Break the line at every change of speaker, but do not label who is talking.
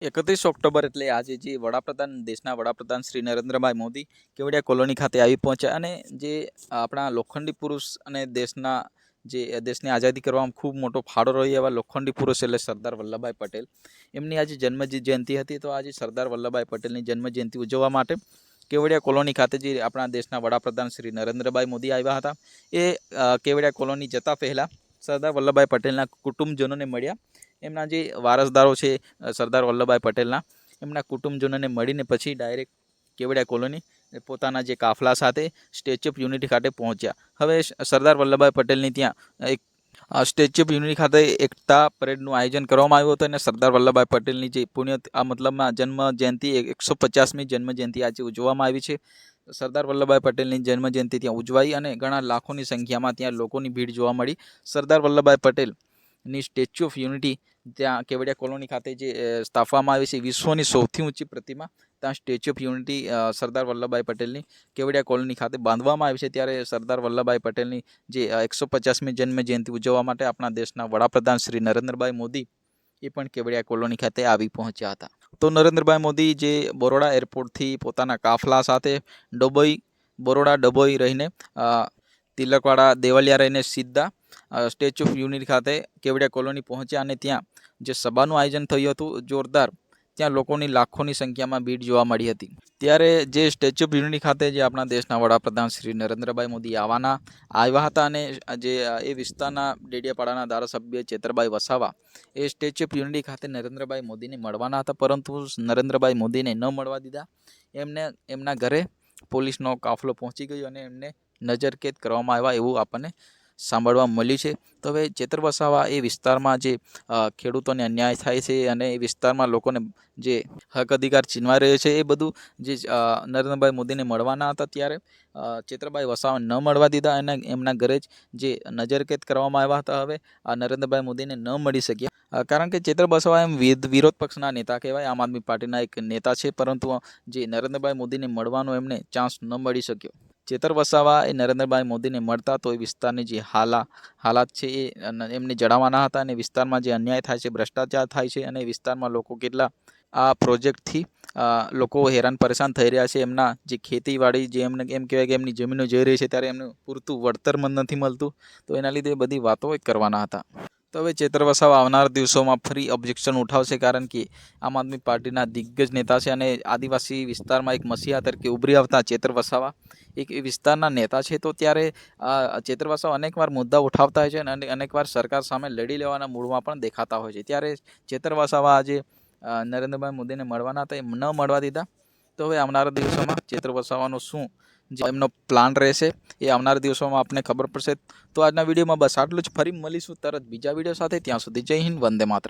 31 October એટલે આજે જે વડાપ્રધાન દેશના વડાપ્રધાન શ્રી નરેન્દ્રભાઈ મોદી કેવડિયા કોલોની ખાતે આવી પહોંચ્યા અને જે આપણા લોખંડી પુરુષ અને દેશની આઝાદી કરવામાં ખૂબ મોટો ફાળો રહ્યો એવા લોખંડી પુરુષ એટલે સરદાર વલ્લભભાઈ પટેલ એમની આજે જન્મ જયંતિ હતી. તો આજે સરદાર વલ્લભભાઈ પટેલની જન્મ જયંતિ ઉજવવા માટે કેવડિયા કોલોની ખાતે જે આપણા દેશના વડાપ્રધાન શ્રી નરેન્દ્રભાઈ મોદી આવ્યા હતા. એ કેવડિયા કોલોની જતા પહેલાં સરદાર વલ્લભભાઈ પટેલના કુટુંબજનોને મળ્યા. એમના જે વારસદારો છે સરદાર વલ્લભભાઈ પટેલના, એમના કુટુંબજનોને મળીને પછી ડાયરેક્ટ કેવડિયા કોલોની પોતાના જે કાફલા સાથે સ્ટેચ્યુ ઓફ યુનિટી ખાતે પહોંચ્યા. હવે સરદાર વલ્લભભાઈ પટેલની ત્યાં એક સ્ટેચ્યુ ઓફ યુનિટી ખાતે એકતા પરેડનું આયોજન કરવામાં આવ્યું હતું અને સરદાર વલ્લભભાઈ પટેલની જે મતલબમાં જન્મ જયંતિ 150મી જન્મ જયંતિ આજે ઉજવવામાં આવી છે. સરદાર વલ્લભભાઈ પટેલની જન્મ જયંતિ ત્યાં ઉજવાઈ અને ઘણા લાખોની સંખ્યામાં ત્યાં લોકોની ભીડ જોવા મળી. સરદાર વલ્લભભાઈ પટેલની સ્ટેચ્યુ ઓફ યુનિટી ત્યાં કેવડિયા કોલોની ખાતે જે સ્થાપવામાં આવી છે, વિશ્વની સૌથી ઊંચી પ્રતિમા ત્યાં statue of unity Sardar Vallabhbhai પટેલની કેવડિયા કોલોની ખાતે બાંધવામાં આવી છે. ત્યારે સરદાર વલ્લભભાઈ પટેલની જે 150મી જન્મ જયંતિ ઉજવવા માટે આપણા દેશના વડાપ્રધાન શ્રી નરેન્દ્રભાઈ મોદી એ પણ કેવડિયા કોલોની ખાતે આવી પહોંચ્યા હતા. તો નરેન્દ્રભાઈ મોદી જે બરોડા એરપોર્ટથી પોતાના કાફલા સાથે બરોડા ડભોઈ રહીને તિલકવાડા દેવલિયા રહીને સીધા સ્ટેચ્યુ ઓફ યુનિટી ખાતે કેવડિયા કોલોની પહોંચ્યા અને ત્યાં જે સભાનું આયોજન થયું હતું જોરદાર, ત્યાં લોકોની લાખોની સંખ્યામાં ભીડ જોવા મળી હતી. ત્યારે જે સ્ટેચ્યુ ઓફ યુનિટી ખાતે જે આપણા દેશના વડાપ્રધાન શ્રી નરેન્દ્રભાઈ મોદી આવ્યા હતા અને જે એ વિસ્તારના ડેડિયાપાડાના ધારાસભ્ય ચેતરભાઈ વસાવા એ સ્ટેચ્યુ ઓફ યુનિટી ખાતે નરેન્દ્રભાઈ મોદીને મળવાના હતા, પરંતુ નરેન્દ્રભાઈ મોદીને ન મળવા દીધા. એમના ઘરે પોલીસનો કાફલો પહોંચી ગયો અને એમને નજરકેદ કરવામાં આવ્યા એવું આપણને સાંભળવા મળ્યું છે. તો હવે ચેતર વસાવા એ વિસ્તારમાં જે ખેડૂતોને અન્યાય થાય છે અને એ વિસ્તારમાં લોકોને જે હક અધિકાર છીનવાઈ રહ્યો છે, એ બધું જે નરેન્દ્રભાઈ મોદીને મળવાના હતા ત્યારે ચેતરભાઈ વસાવા ન મળવા દીધા અને એમના ઘરે જે નજરકેદ કરવામાં આવ્યા હતા. હવે આ નરેન્દ્રભાઈ મોદીને ન મળી શક્યા કારણ કે ચેતર વસાવા એમ વિરોધ પક્ષના નેતા કહેવાય, આમ આદમી પાર્ટીના એક નેતા છે, પરંતુ જે નરેન્દ્રભાઈ મોદીને મળવાનો એમને ચાન્સ ન મળી શક્યો. ચેતર વસાવા એ નરેન્દ્રભાઈ મોદીને મળતા તો એ વિસ્તારની જે હાલાત છે એ એમને જણાવવાના હતા અને વિસ્તારમાં જે અન્યાય થાય છે, ભ્રષ્ટાચાર થાય છે અને વિસ્તારમાં લોકો કેટલા આ પ્રોજેક્ટથી લોકો હેરાન પરેશાન થઈ રહ્યા છે. એમના જે ખેતીવાડી જે એમને એમ કહેવાય કે એમની જમીનો જઈ રહી છે ત્યારે એમને પૂરતું વળતર નથી મળતું, તો એના લીધે બધી વાતો કરવાના હતા. તો હવે ચેતર વસાવા આવનાર દિવસોમાં ફરી ઓબ્જેક્શન ઉઠાવશે કારણ કે આમ આદમી પાર્ટીના દિગ્ગજ નેતા છે અને આદિવાસી વિસ્તારમાં એક મસીહા તરીકે ઉભરી આવતા ચેતર વસાવા એક વિસ્તારના નેતા છે. તો ત્યારે ચેતર વસાવા અનેકવાર મુદ્દા ઉઠાવતા હોય છે અને અનેકવાર સરકાર સામે લડી લેવાના મૂડમાં પણ દેખાતા હોય છે. ત્યારે ચેતર વસાવા આજે નરેન્દ્રભાઈ મોદીને મળવાના હતા, એ ન મળવા દીધા. તો હવે આવનારા દિવસોમાં ચેતર વસાવાનો શું જે એમનો પ્લાન રહેશે એ આવનારા દિવસોમાં આપને ખબર પડશે. તો આજના વિડીયોમાં બસ આટલું જ. ફરી મળીશું તરત બીજા વિડીયો સાથે. ત્યાં સુધી જય હિન્દ, વંદે માતરમ.